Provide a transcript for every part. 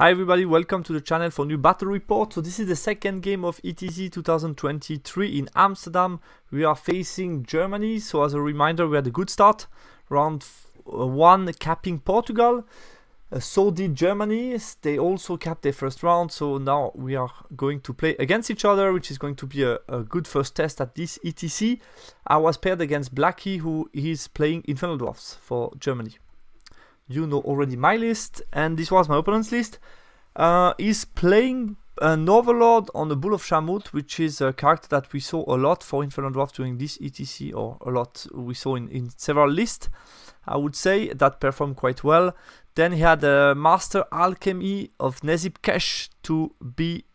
Hi everybody, welcome to the channel for new battle report. So this is the second game of ETC 2023 in Amsterdam. We are facing Germany. So as a reminder, we had a good start. Round 1 capping Portugal. So did Germany. They also capped their first round. So now we are going to play against each other, which is going to be a good first test at this ETC. I was paired against Blackie, who is playing Infernal Dwarves for Germany. You know already my list, and this was my opponent's list. He's playing an Overlord on the Bull of Shamut, which is a character that we saw a lot for Infernal Dwarf during this ETC, or a lot we saw in several lists. I would say that performed quite well. Then he had a Master Alchemy of Nezib Kesh to be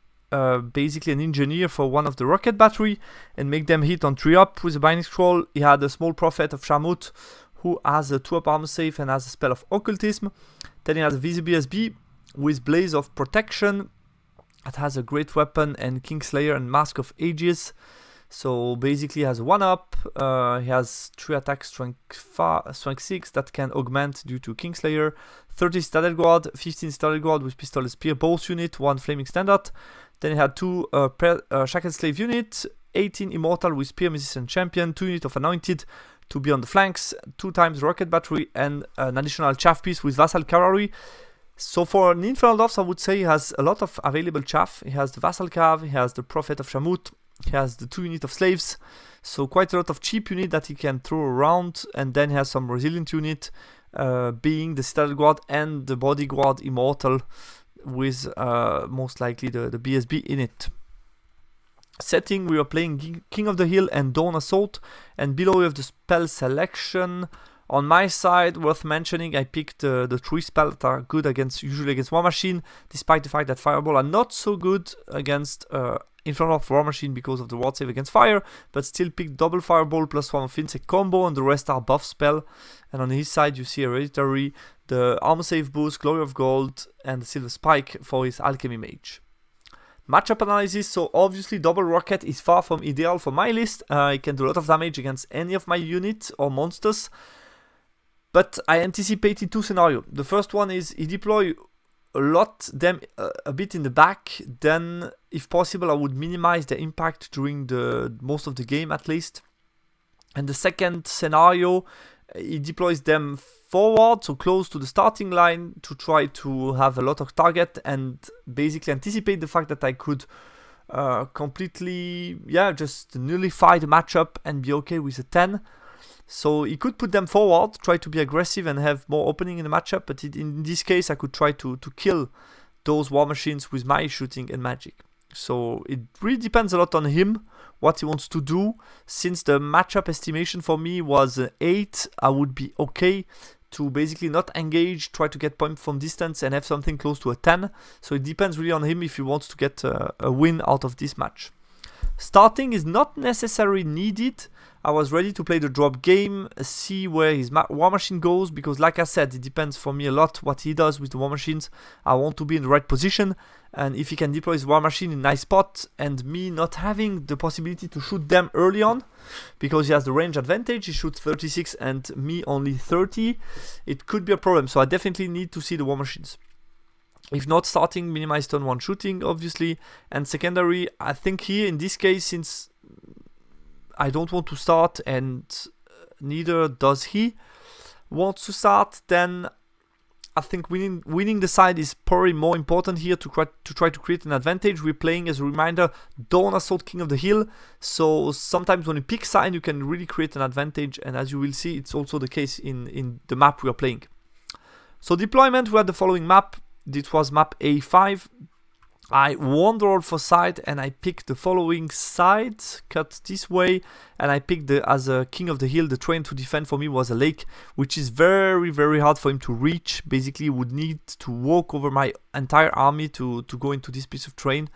basically an engineer for one of the rocket battery and make them hit on 3-up with a Binding Scroll. He had a Small Prophet of Shamut, who has a 2-up armor save and has a spell of Occultism. Then he has a VZBSB with Blaze of Protection. It has a great weapon and Kingslayer and Mask of Ages. So basically he has a 1-up. He has 3 attacks, strength 6 that can augment due to Kingslayer. 30 Citadel Guard, 15 Citadel Guard with Pistol and Spear both unit, 1 Flaming Standard. Then he had 2 Shackled Slave unit, 18 Immortal with Spear Musician Champion, 2 unit of Anointed to be on the flanks, 2 times Rocket Battery, and an additional Chaff piece with Vassal Cavalry. So for an Infernal Dwarves, I would say he has a lot of available chaff. He has the Vassal Cav, he has the Prophet of Shamut, he has the 2 unit of Slaves. So quite a lot of cheap unit that he can throw around, and then he has some resilient unit, being the Citadel Guard and the Bodyguard Immortal with most likely the BSB in it. Setting, we are playing King of the Hill and Dawn Assault, and below we have the spell selection. On my side, worth mentioning, I picked the 3 spells that are good usually against War Machine, despite the fact that Fireball are not so good against Infernal of War Machine because of the ward save against fire, but still picked double Fireball plus 1 of Insect combo, and the rest are buff spell. And on his side, you see Hereditary, the Armor Save Boost, Glory of Gold, and the Silver Spike for his Alchemy Mage. Matchup analysis, so obviously double rocket is far from ideal for my list. It can do a lot of damage against any of my units or monsters, but I anticipated 2 scenarios. The first one is he deploy them a bit in the back, then if possible I would minimize the impact during most of the game at least. And the second scenario, he deploys them forward, so close to the starting line, to try to have a lot of target and basically anticipate the fact that I could completely, just nullify the matchup and be okay with a 10. So he could put them forward, try to be aggressive and have more opening in the matchup, but in this case I could try to kill those war machines with my shooting and magic. So it really depends a lot on him, what he wants to do. Since the matchup estimation for me was 8, I would be okay to basically not engage, try to get points from distance and have something close to a 10. So it depends really on him if he wants to get a win out of this match. Starting is not necessarily needed. I was ready to play the drop game, see where his War Machine goes, because like I said, it depends for me a lot what he does with the War Machines. I want to be in the right position, and if he can deploy his War Machine in a nice spot, and me not having the possibility to shoot them early on, because he has the range advantage, he shoots 36 and me only 30, it could be a problem, so I definitely need to see the War Machines. If not, starting, minimize turn 1 shooting, obviously, and secondary, I think here in this case, since I don't want to start and neither does he want to start, then I think winning the side is probably more important here to try to create an advantage. We're playing, as a reminder, Dawn Assault King of the Hill, so sometimes when you pick side you can really create an advantage, and as you will see, it's also the case in the map we are playing. So deployment, we had the following map. This was map A5. I wandered for side and I picked the following side, cut this way, and I picked as a King of the Hill, the terrain to defend for me was a lake, which is very, very hard for him to reach. Basically, he would need to walk over my entire army to go into this piece of terrain.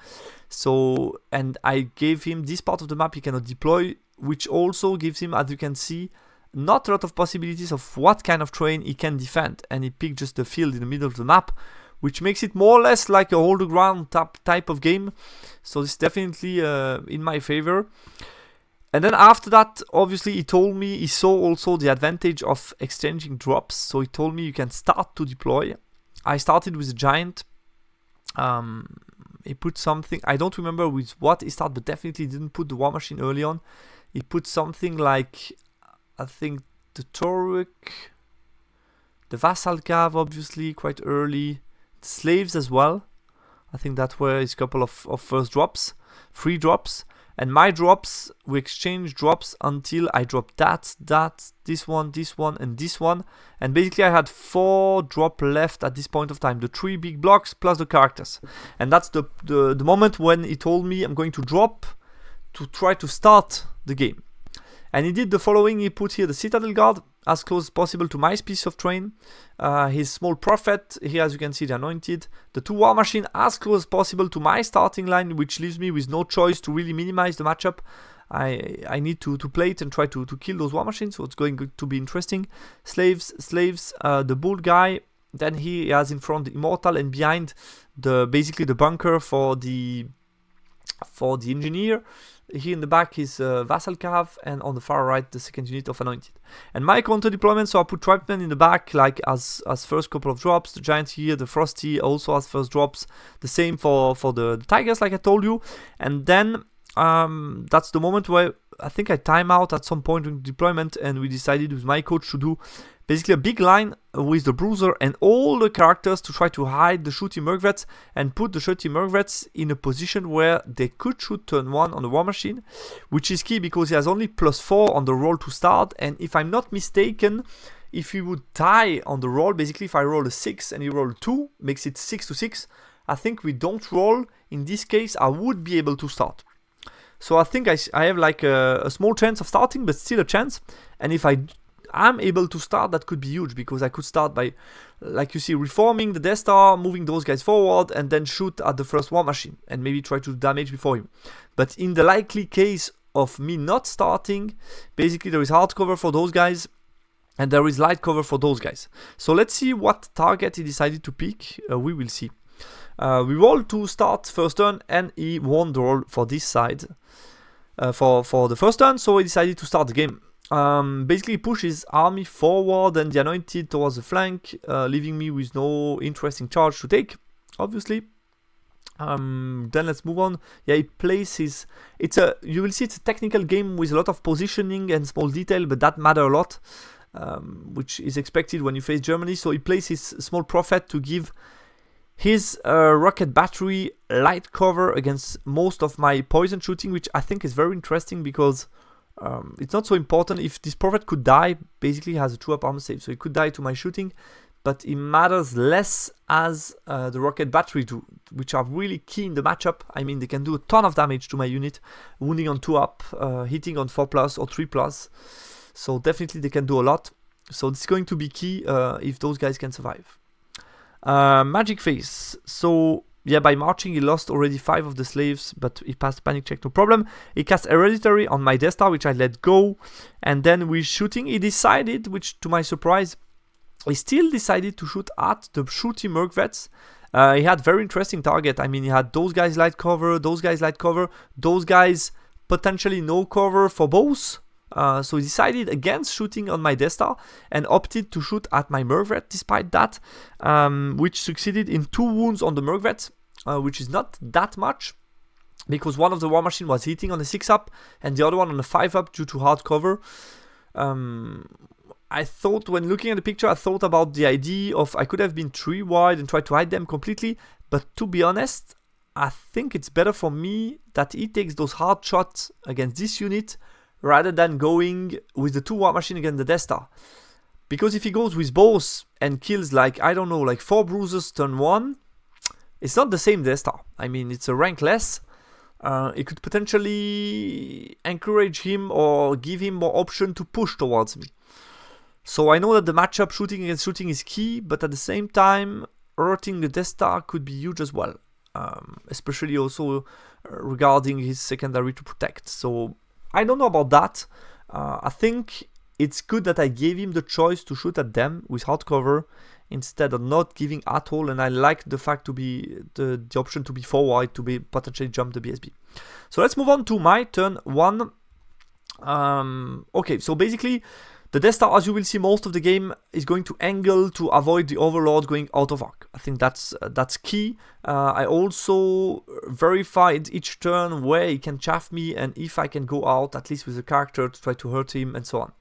So, and I gave him this part of the map he cannot deploy, which also gives him, as you can see, not a lot of possibilities of what kind of terrain he can defend. And he picked just the field in the middle of the map, which makes it more or less like a hold the ground type of game. So it's definitely in my favor. And then after that, obviously he told me he saw also the advantage of exchanging drops. So he told me you can start to deploy. I started with a giant. He put something, I don't remember with what he started, but definitely didn't put the war machine early on. He put something like, I think, the Toruk, the Vassal Cav, obviously, quite early. Slaves as well. I think that were his couple of first drops, free drops. And my drops, we exchanged drops until I dropped that, this one, and this one. And basically I had 4 drop left at this point of time. The 3 big blocks plus the characters. And that's the moment when he told me I'm going to drop to try to start the game. And he did the following. He put here the Citadel Guard as close as possible to my piece of terrain. His small prophet, here as you can see the anointed. The 2 war machine as close as possible to my starting line, which leaves me with no choice to really minimize the matchup. I need to play it and try to kill those war machines, so it's going to be interesting. Slaves, the bull guy. Then he has in front the immortal, and behind basically the bunker for the engineer. Here in the back is Vassal Cav, and on the far right the second unit of Anointed. And my counter deployment, so I put Tribesmen in the back like as first couple of drops. The Giant here, the Frosty also as first drops. The same for the Tigers, like I told you. And then that's the moment where I think I time out at some point in deployment, and we decided with my coach to do basically a big line with the Bruiser and all the characters to try to hide the shooty Mercvrets and put the shooty Mercvrets in a position where they could shoot turn 1 on the war machine, which is key because he has only +4 on the roll to start. And if I'm not mistaken, if he would die on the roll, basically if I roll a 6 and he roll 2, makes it 6-6, I think we don't roll. In this case, I would be able to start. So I think I have like a small chance of starting, but still a chance. And if I'm able to start, that could be huge, because I could start by, like you see, reforming the Death Star, moving those guys forward, and then shoot at the first war machine and maybe try to damage before him. But in the likely case of me not starting, basically there is hard cover for those guys and there is light cover for those guys. So let's see what target he decided to pick. We will see. We rolled to start first turn, and he won the roll for this side for the first turn, so he decided to start the game. Basically push his army forward and the Anointed towards the flank, leaving me with no interesting charge to take, obviously. Then let's move on. Yeah, he plays his... you will see it's a technical game with a lot of positioning and small detail, but that matter a lot, which is expected when you face Germany. So he plays his small prophet to give his rocket battery light cover against most of my poison shooting, which I think is very interesting because it's not so important. If this prophet could die, basically he has a 2-up armor save, so he could die to my shooting, but it matters less as the rocket battery do, which are really key in the matchup. I mean, they can do a ton of damage to my unit, wounding on 2-up, hitting on 4+ or 3+, so definitely they can do a lot. So this is going to be key if those guys can survive. Magic Face. So yeah, by marching he lost already 5 of the slaves, but he passed panic check, no problem. He cast Hereditary on my Death Star, which I let go, and then with shooting he decided, which to my surprise, he still decided to shoot at the shooty Mercvrets. He had very interesting target. I mean, he had those guys light cover, those guys light cover, those guys potentially no cover for both. So he decided against shooting on my Death Star and opted to shoot at my Mercvret despite that, which succeeded in 2 wounds on the Mercvret, which is not that much, because one of the war machine was hitting on a 6-up and the other one on a 5-up due to hard cover. I thought, when looking at the picture, I thought about the idea of I could have been 3 wide and tried to hide them completely, but to be honest, I think it's better for me that he takes those hard shots against this unit rather than going with the 2 war machine against the Death Star. Because if he goes with both and kills like, I don't know, like 4 bruises turn 1, it's not the same Death Star. I mean, it's a rank less. It could potentially encourage him or give him more option to push towards me. So I know that the matchup shooting against shooting is key, but at the same time, hurting the Death Star could be huge as well. Especially also regarding his secondary to protect. So I don't know about that. I think it's good that I gave him the choice to shoot at them with hard cover instead of not giving at all, and I like the fact to be the option to be forward to be potentially jump the BSB. So let's move on to my turn 1. Okay, so basically The Death Star, as you will see most of the game, is going to angle to avoid the Overlord going out of arc. I think that's key. I also verified each turn where he can chaff me and if I can go out, at least with a character, to try to hurt him and so on.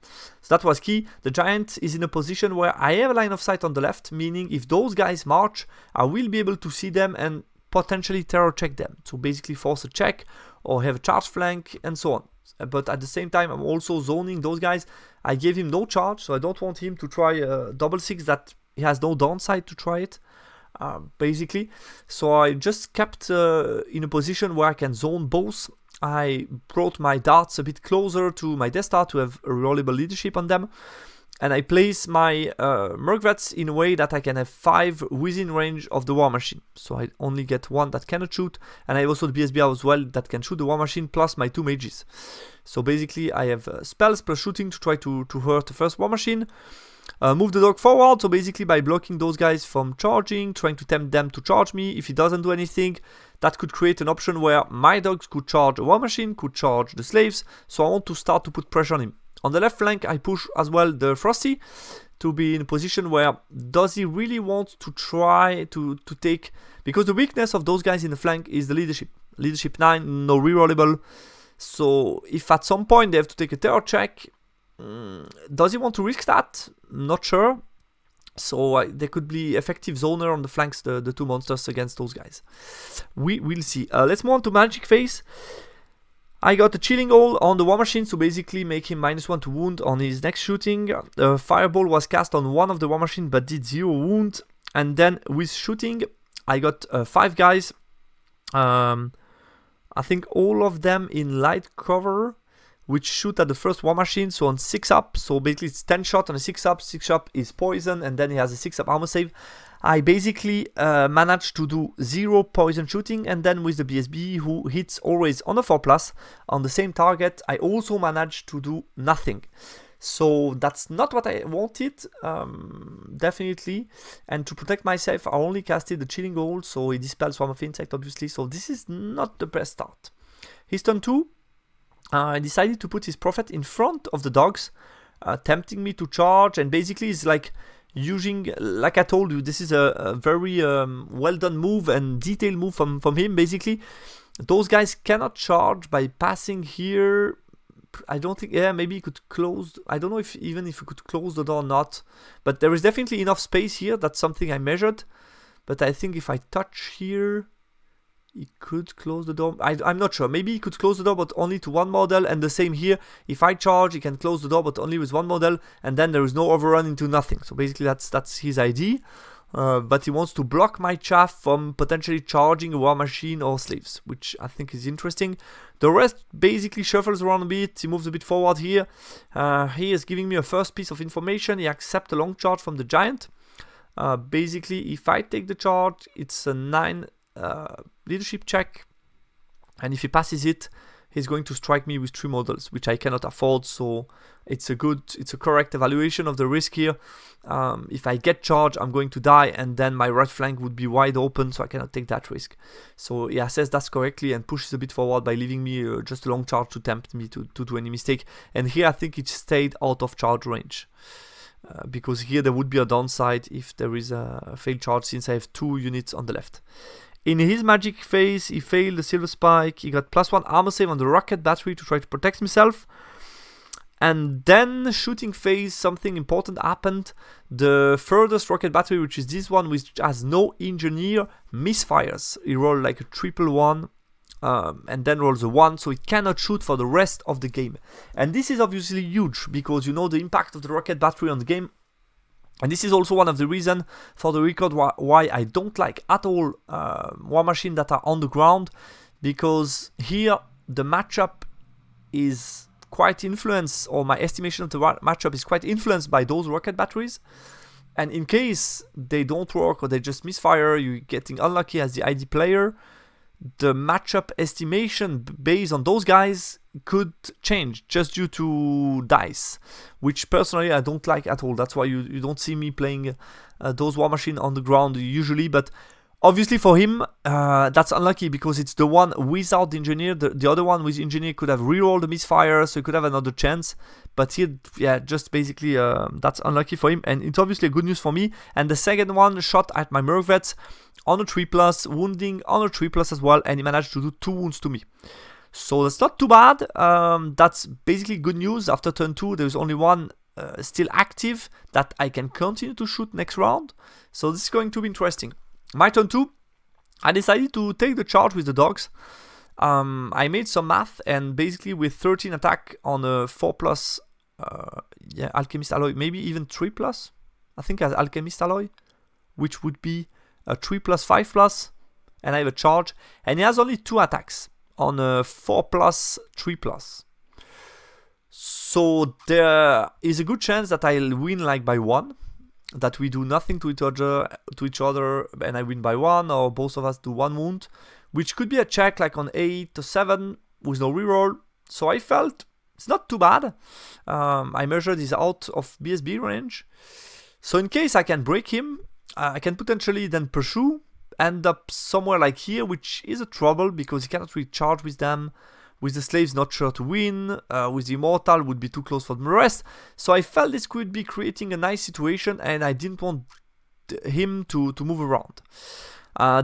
So that was key. The Giant is in a position where I have a line of sight on the left, meaning if those guys march, I will be able to see them and potentially terror check them. So basically force a check or have a charge flank and so on. But at the same time, I'm also zoning those guys. I gave him no charge, so I don't want him to try a double six that he has no downside to try it, basically. So I just kept in a position where I can zone both. I brought my darts a bit closer to my Death Star to have a reliable leadership on them. And I place my Mercvets in a way that I can have 5 within range of the War Machine. So I only get 1 that cannot shoot. And I have also the BSB as well that can shoot the War Machine plus my 2 mages. So basically I have spells plus shooting to try to hurt the first War Machine. Move the dog forward, so basically by blocking those guys from charging, trying to tempt them to charge me. If he doesn't do anything, that could create an option where my dogs could charge a War Machine, could charge the slaves. So I want to start to put pressure on him. On the left flank, I push as well the Frosty to be in a position where does he really want to try to take... Because the weakness of those guys in the flank is the leadership. Leadership 9, no rerollable. So if at some point they have to take a terror check, does he want to risk that? Not sure. So there could be effective zoner on the flanks, the 2 monsters against those guys. We will see. Let's move on to Magic Phase. I got a Chilling Hole on the War Machine, so basically make him -1 to wound on his next shooting. Fireball was cast on one of the War Machine but did 0 wound. And then with shooting, I got 5 guys. I think all of them in light cover, which shoot at the first War Machine, so on 6 up. So basically it's 10 shot on a 6 up. 6 up is poison, and then he has a 6 up armor save. I basically managed to do 0 poison shooting, and then with the BSB, who hits always on a 4+, on the same target, I also managed to do nothing. So that's not what I wanted, definitely. And to protect myself, I only casted the Chilling Hole, so he dispels Swarm of Insect, obviously. So this is not the best start. His turn 2, I decided to put his Prophet in front of the dogs, tempting me to charge, and basically it's like using, like I told you, this is a very well done move and detailed move from him. Basically, those guys cannot charge by passing here. I don't think, yeah, maybe he could close, I don't know if even if he could close the door or not, but there is definitely enough space here. That's something I measured, but I think if I touch here, he could close the door. I'm not sure. Maybe he could close the door, but only to 1 model. And the same here. If I charge, he can close the door, but only with 1 model. And then there is no overrun into nothing. So basically, that's his idea. But he wants to block my chaff from potentially charging a War Machine or slaves, which I think is interesting. The rest basically shuffles around a bit. He moves a bit forward here. He is giving me a first piece of information. He accepts a long charge from the Giant. Basically, if I take the charge, it's a 9... leadership check, and if he passes it, he's going to strike me with 3 models, which I cannot afford. So it's a correct evaluation of the risk here. If I get charged, I'm going to die, and then my right flank would be wide open, so I cannot take that risk. So he assesses that correctly and pushes a bit forward by leaving me just a long charge to tempt me to do any mistake. And here I think it stayed out of charge range. Because here there would be a downside if there is a failed charge, since I have 2 units on the left. In his Magic Phase, he failed the Silver Spike. He got +1 armor save on the rocket battery to try to protect himself. And then shooting phase, something important happened. The furthest rocket battery, which is this one, which has no engineer, misfires. He rolled like a 111. And then rolls a 1, so it cannot shoot for the rest of the game. And this is obviously huge, because you know the impact of the rocket battery on the game. And this is also one of the reasons, for the record, why I don't like at all War Machine that are on the ground. Because here the matchup is quite influenced, or my estimation of the matchup is quite influenced by those rocket batteries. And in case they don't work or they just misfire, you're getting unlucky as the ID player. The matchup estimation based on those guys could change just due to dice, which personally I don't like at all. That's why you don't see me playing those War Machine on the ground usually. But Obviously for him, that's unlucky because it's the one without the engineer. The other one with engineer could have rerolled the misfire, so he could have another chance. But here, yeah, just basically that's unlucky for him, and it's obviously a good news for me. And the second one shot at my Merc on a 3+, wounding on a 3+ as well, and he managed to do 2 wounds to me. So that's not too bad. That's basically good news. After turn 2, there's only one still active that I can continue to shoot next round. So this is going to be interesting. My turn 2, I decided to take the charge with the dogs. I made some math, and basically with 13 attack on a 4+, yeah, Alchemist Alloy, maybe even 3+. I think as Alchemist Alloy, which would be a 3+, 5+, and I have a charge. And he has only 2 attacks on a 4+, 3+. So there is a good chance that I'll win like by 1. That we do nothing to each other, and I win by 1, or both of us do 1 wound, which could be a check like on 8 or 7 with no reroll. So I felt it's not too bad. I measured he's out of BSB range, so in case I can break him, I can potentially then pursue, end up somewhere like here, which is a trouble because he cannot recharge with them. With the slaves not sure to win, with the immortal would be too close for the rest. So I felt this could be creating a nice situation, and I didn't want him to move around.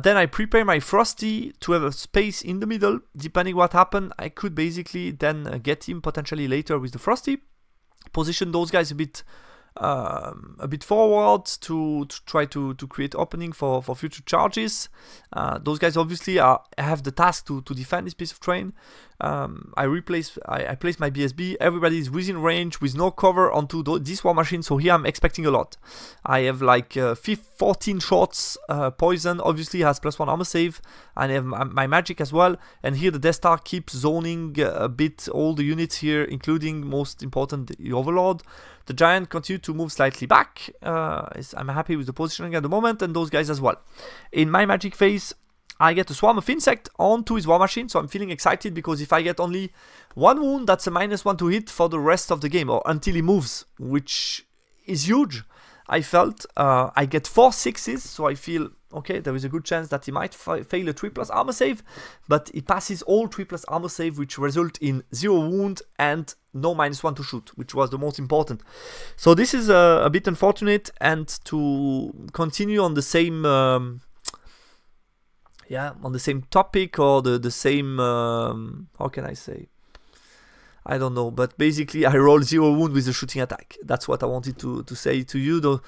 Then I prepare my Frosty to have a space in the middle. Depending what happened, I could basically then get him potentially later with the Frosty. Position those guys a bit forward to try to create opening for future charges. Those guys obviously have the task to defend this piece of terrain. I place my BSB. Everybody is within range with no cover onto this war machine, so here I'm expecting a lot. I have like 14 shots, poison obviously has +1 armor save, and I have my magic as well. And here the Death Star keeps zoning a bit all the units here, including most important the Overlord. The Giant continued to move slightly back. I'm happy with the positioning at the moment, and those guys as well. In my magic phase, I get a swarm of insect onto his war machine, so I'm feeling excited because if I get only 1 wound, that's a -1 to hit for the rest of the game, or until he moves, which is huge. I felt I get 4 6s, so I feel okay, there is a good chance that he might fail a 3+ armor save, but he passes all 3+ armor save, which result in 0 wound and no -1 to shoot, which was the most important. So this is a bit unfortunate, and to continue on the same on the same topic, or the same how can I say, I don't know, but basically I rolled 0 wound with the shooting attack. That's what I wanted to say to you though.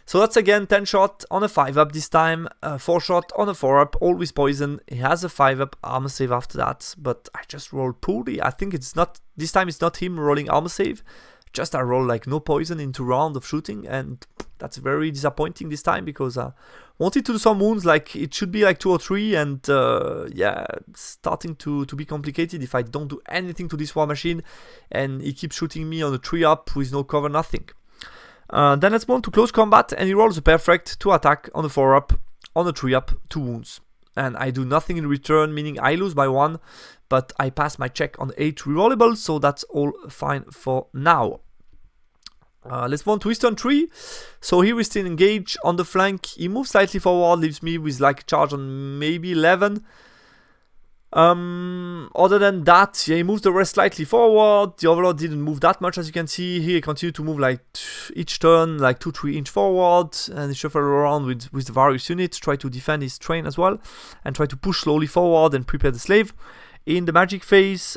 So that's again 10 shot on a 5+ this time, 4 shot on a 4+, all with poison. He has a 5+ armor save after that, but I just rolled poorly. I think it's not, this time it's not him rolling armor save, just I roll like no poison into round of shooting, and that's very disappointing this time because I wanted to do some wounds, like it should be like 2 or 3, and yeah, it's starting to be complicated if I don't do anything to this war machine, and he keeps shooting me on a 3+ with no cover, nothing. Then let's move on to close combat, and he rolls a perfect 2 attack on a 4+, on a 3+, 2 wounds. And I do nothing in return, meaning I lose by 1, but I pass my check on 8 rerollable, so that's all fine for now. Let's move on to his turn 3. So here we still engage on the flank. He moves slightly forward, leaves me with like a charge on maybe 11. Other than that, yeah, he moves the rest slightly forward. The Overlord didn't move that much, as you can see. Here he continued to move like each turn like 2-3 inch forward, and he shuffled around with the various units, try to defend his train as well, and try to push slowly forward and prepare the slave. In the magic phase,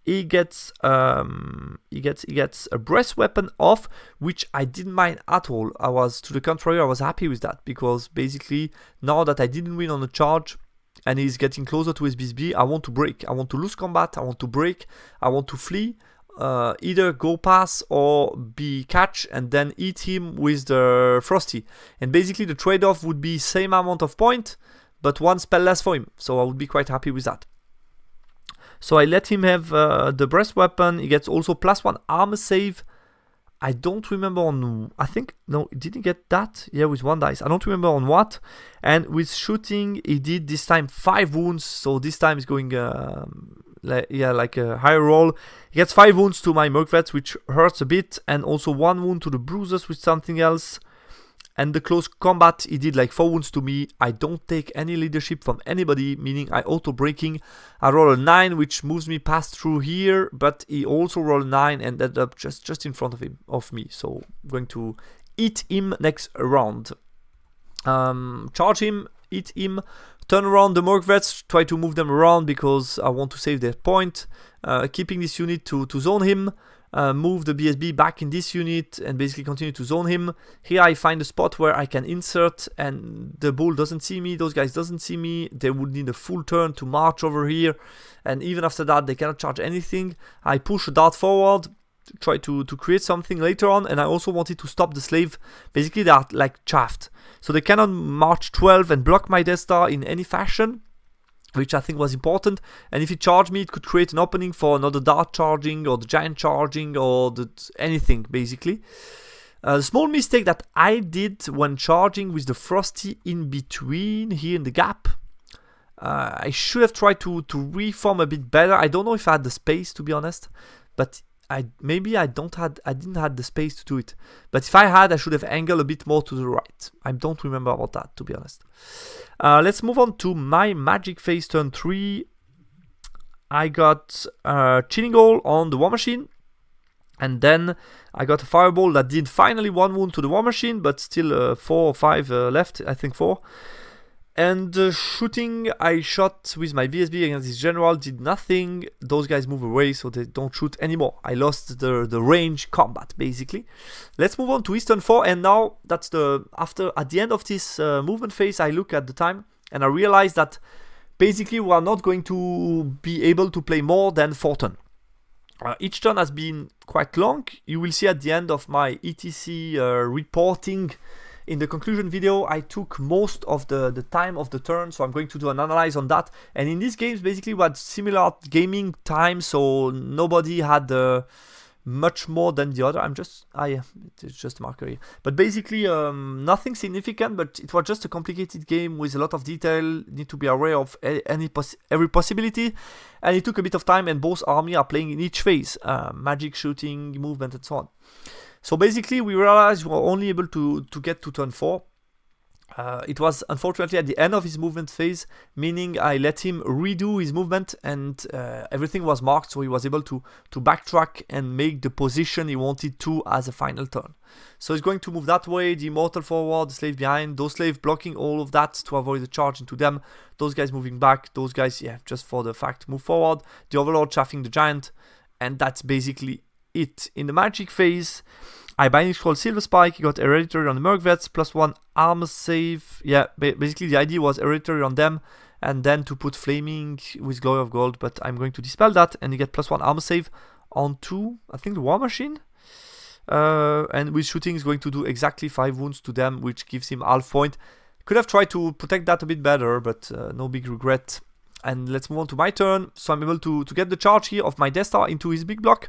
he gets a breast weapon off, which I didn't mind at all. To the contrary, I was happy with that, because basically now that I didn't win on the charge and he's getting closer to his BSB, I want to break. I want to lose combat. I want to break. I want to flee. Either go pass or be catch and then eat him with the Frosty. And basically the trade-off would be same amount of point, but 1 spell less for him. So I would be quite happy with that. So I let him have the breast weapon. He gets also +1 armor save. I don't remember on, I think, no, he didn't get that. Yeah, with 1 dice. I don't remember on what. And with shooting, he did this time 5 wounds. So this time he's going, like a higher roll. He gets 5 wounds to my Merc Vets, which hurts a bit. And also 1 wound to the Bruisers with something else. And the close combat, he did like 4 wounds to me. I don't take any leadership from anybody, meaning I auto-breaking. I roll a 9, which moves me past through here, but he also rolled a 9 and ended up just in front of me. So I'm going to eat him next round. Charge him, eat him, turn around the Morgue Vets, try to move them around because I want to save their point. Keeping this unit to zone him. Move the BSB back in this unit and basically continue to zone him. Here I find a spot where I can insert and the bull doesn't see me, those guys doesn't see me. They would need a full turn to march over here, and even after that they cannot charge anything. I push a dart forward, try to create something later on, and I also wanted to stop the slave. Basically they are like chaffed, so they cannot march 12 and block my Death Star in any fashion, which I think was important. And if he charged me, it could create an opening for another dart charging or the giant charging or anything basically. The small mistake that I did when charging with the Frosty in between here in the gap, I should have tried to reform a bit better. I don't know if I had the space, to be honest, but maybe I didn't have the space to do it. But if I had, I should have angled a bit more to the right. I don't remember about that, to be honest. Let's move on to my magic phase turn 3. I got Chilling Hole on the War Machine, and then I got a Fireball that did finally 1 wound to the War Machine, but still 4 or 5 left, I think 4. And shooting, I shot with my VSB against this general, did nothing. Those guys move away, so they don't shoot anymore. I lost the range combat, basically. Let's move on to Eastern 4, and now that's at the end of this movement phase, I look at the time, and I realize that basically we are not going to be able to play more than 4 turns. Each turn has been quite long. You will see at the end of my ETC reporting. In the conclusion video, I took most of the time of the turn, so I'm going to do an analyze on that. And in these games, basically, we had similar gaming time, so nobody had much more than the other. It's just a marker here. But basically, nothing significant, but it was just a complicated game with a lot of detail. Need to be aware of every possibility. And it took a bit of time, and both armies are playing in each phase. Magic, shooting, movement, and so on. So basically, we realized we were only able to get to turn 4. It was unfortunately at the end of his movement phase, meaning I let him redo his movement, and everything was marked, so he was able to backtrack and make the position he wanted to as a final turn. So he's going to move that way, the Immortal forward, the Slave behind, those slaves blocking all of that to avoid the charge into them, those guys moving back, those guys, yeah, just for the fact, move forward, the Overlord chaffing the Giant, and that's basically it. In the Magic phase, I Binding Scroll Silver Spike, got Hereditary on the Merc Vets, +1 armor save. Yeah, basically the idea was Hereditary on them, and then to put Flaming with Glory of Gold, but I'm going to dispel that, and you get +1 armor save onto, I think, the War Machine. And with shooting is going to do exactly 5 wounds to them, which gives him half point. Could have tried to protect that a bit better, but no big regret. And let's move on to my turn. So I'm able to get the charge here of my Death Star into his big block.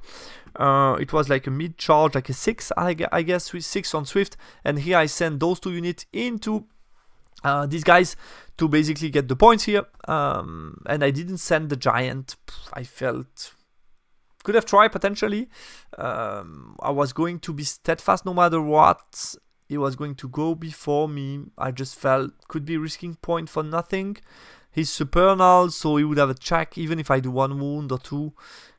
It was like a mid-charge, like a 6, I guess, with 6 on Swift. And here I send those 2 units into these guys to basically get the points here. And I didn't send the Giant. I felt... could have tried, potentially. I was going to be steadfast no matter what. He was going to go before me. I just felt could be risking point for nothing. He's supernal, so he would have a check even if I do 1 wound or 2.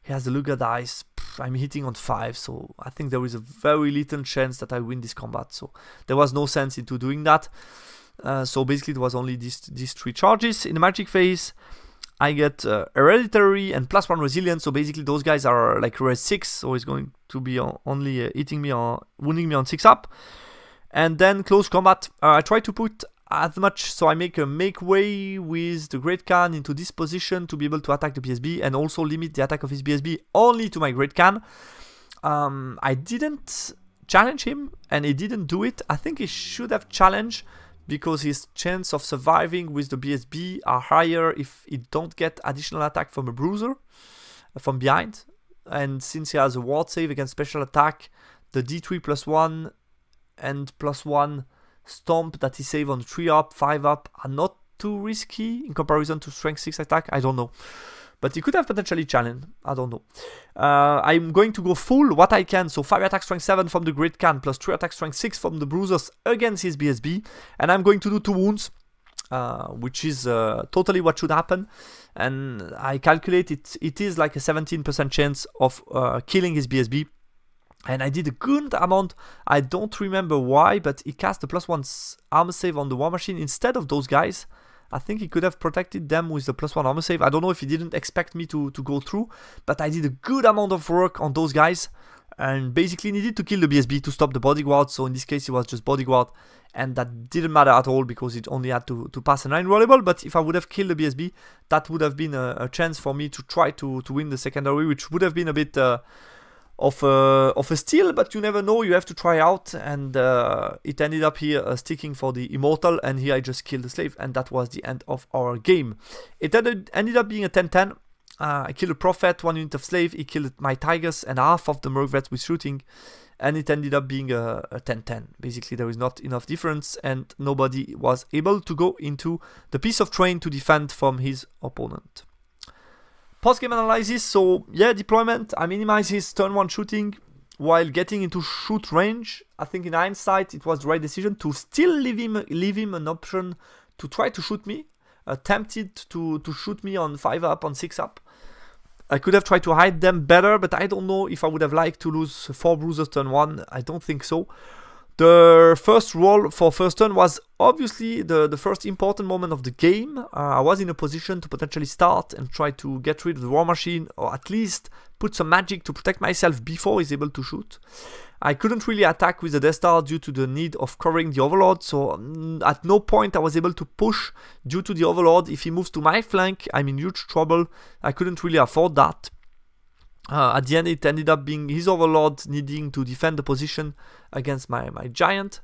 He has the Luga dice. I'm hitting on 5, so I think there is a very little chance that I win this combat. So there was no sense into doing that. So basically it was only these 3 charges. In the Magic phase, I get Hereditary and +1 Resilience. So basically those guys are like res 6, so he's going to be only hitting me or wounding me on 6 up. And then close combat. I try to put as much, so I make way with the Great Khan into this position to be able to attack the BSB and also limit the attack of his BSB only to my Great Khan. I didn't challenge him and he didn't do it. I think he should have challenged because his chance of surviving with the BSB are higher if he don't get additional attack from a bruiser from behind. And since he has a ward save against special attack, the D3 +1 and +1 stomp that he save on 3 up, 5 up are not too risky in comparison to strength 6 attack. I don't know. but he could have potentially challenged. I don't know. I'm going to go full what I can. So 5 attack strength 7 from the Great Khan plus 3 attack strength 6 from the Bruisers against his BSB. And I'm going to do 2 wounds, which is totally what should happen. And I calculate it is like a 17% chance of killing his BSB. And I did a good amount. I don't remember why, but he cast the +1 armor save on the War Machine instead of those guys. I think he could have protected them with the +1 armor save. I don't know if he didn't expect me to go through, but I did a good amount of work on those guys and basically needed to kill the BSB to stop the bodyguard. So in this case, it was just bodyguard, and that didn't matter at all because it only had to pass a 9 rollable. But if I would have killed the BSB, that would have been a chance for me to try to win the secondary, which would have been a bit of a steal, but you never know, you have to try out, and it ended up here sticking for the Immortal, and here I just killed the slave, and that was the end of our game. It ended up being a 10-10. I killed a Prophet, 1 unit of slave, he killed my Tigers and half of the Merc with shooting, and it ended up being a 10-10. Basically, there is not enough difference, and nobody was able to go into the piece of terrain to defend from his opponent. Post-game analysis, so yeah, deployment, I minimized his turn 1 shooting while getting into shoot range. I think in hindsight it was the right decision to still leave him an option to try to shoot me. Tempted to shoot me on 5 up, on 6 up. I could have tried to hide them better, but I don't know if I would have liked to lose 4 bruisers turn 1. I don't think so. The first roll for first turn was obviously the first important moment of the game. I was in a position to potentially start and try to get rid of the War Machine, or at least put some magic to protect myself before he's able to shoot. I couldn't really attack with the Death Star due to the need of covering the Overlord, so at no point I was able to push due to the Overlord. If he moves to my flank, I'm in huge trouble. I couldn't really afford that. At the end, it ended up being his Overlord needing to defend the position against my Giant.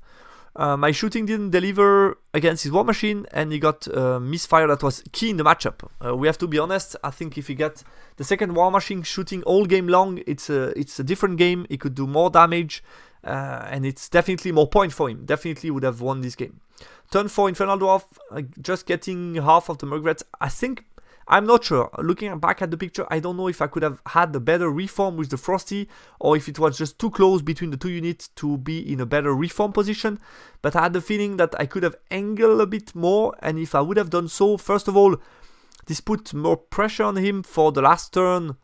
My shooting didn't deliver against his War Machine, and he got misfire that was key in the matchup. We have to be honest, I think if he got the second War Machine shooting all game long, it's a different game. He could do more damage, and it's definitely more points for him. Definitely would have won this game. Turn 4 Infernal Dwarf, just getting half of the Merc. I think, I'm not sure. Looking back at the picture, I don't know if I could have had a better reform with the Frosty, or if it was just too close between the two units to be in a better reform position. But I had the feeling that I could have angled a bit more, and if I would have done so, first of all, this put more pressure on him for the last turn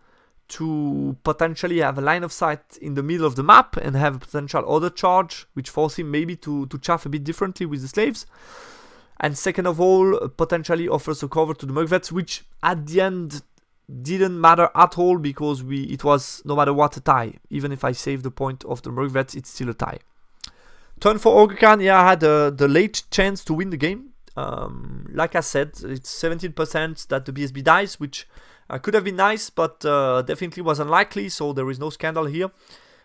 to potentially have a line of sight in the middle of the map and have a potential other charge, which forced him maybe to chaff a bit differently with the slaves. And second of all, potentially offers a cover to the Merc, which at the end didn't matter at all because it was no matter what a tie. Even if I save the point of the Merc, it's still a tie. Turn for Ogre Khan, yeah, I had the late chance to win the game. Like I said, it's 17% that the BSB dies, which could have been nice, but definitely was unlikely, so there is no scandal here.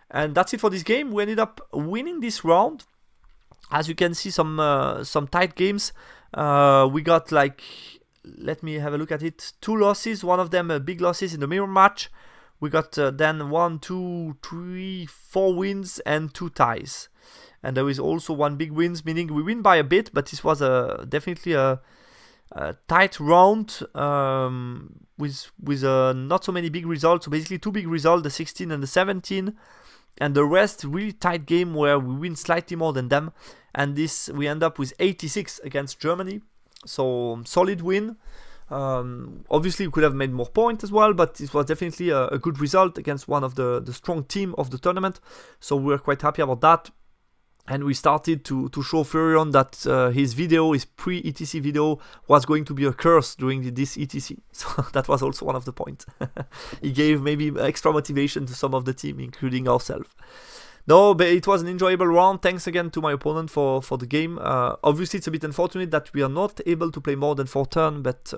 And that's it for this game. We ended up winning this round. As you can see, some tight games. We got like, let me have a look at it. 2 losses, one of them big losses in the mirror match. We got then 1, 2, 3, 4 wins and 2 ties. And there is also 1 big wins, meaning we win by a bit, but this was definitely a tight round with not so many big results. So basically 2 big results, the 16 and the 17. And the rest, really tight game where we win slightly more than them. And this, we end up with 86 against Germany. So, solid win. Obviously, we could have made more points as well, but it was definitely a good result against one of the strong team of the tournament. So, we're quite happy about that. And we started to show Furion that his video, his pre-ETC video, was going to be a curse during this ETC. So that was also one of the points. He gave maybe extra motivation to some of the team, including ourselves. No, but it was an enjoyable round. Thanks again to my opponent for the game. Obviously, it's a bit unfortunate that we are not able to play more than 4 turns, but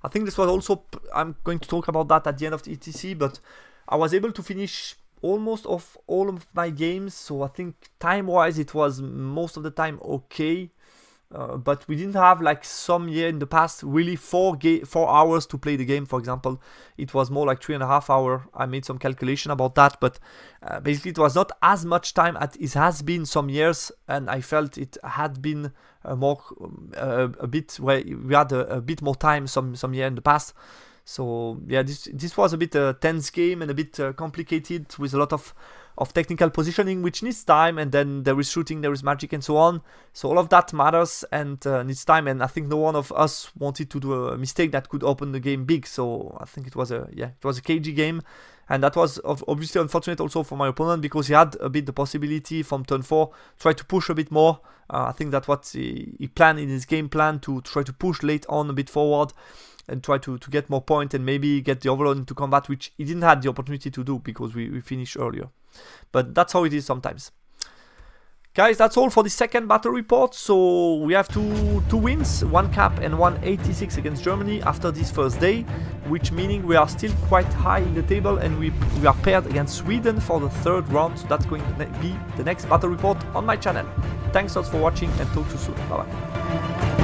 I think this was also, I'm going to talk about that at the end of the ETC, but I was able to finish almost of all of my games, so I think time-wise it was most of the time okay, but we didn't have like some year in the past really 4 hours to play the game. For example, it was more like 3.5 hours. I made some calculation about that, but basically it was not as much time as it has been some years, and I felt it had been more a bit where we had a bit more time some year in the past. So yeah, this was a bit a tense game and a bit complicated with a lot of technical positioning, which needs time, and then there is shooting, there is magic, and so on. So all of that matters and needs time, and I think no one of us wanted to do a mistake that could open the game big. So I think it was a cagey game, and that was obviously unfortunate also for my opponent, because he had a bit the possibility from turn 4 try to push a bit more. I think that's what he planned in his game plan, to try to push late on a bit forward and try to get more point and maybe get the overload into combat, which he didn't have the opportunity to do because we finished earlier. But that's how it is sometimes. Guys, that's all for the second battle report. So we have two wins, 1 cap and 186 against Germany after this first day, which meaning we are still quite high in the table, and we are paired against Sweden for the 3rd round. So that's going to be the next battle report on my channel. Thanks a lot for watching, and talk to you soon. Bye bye.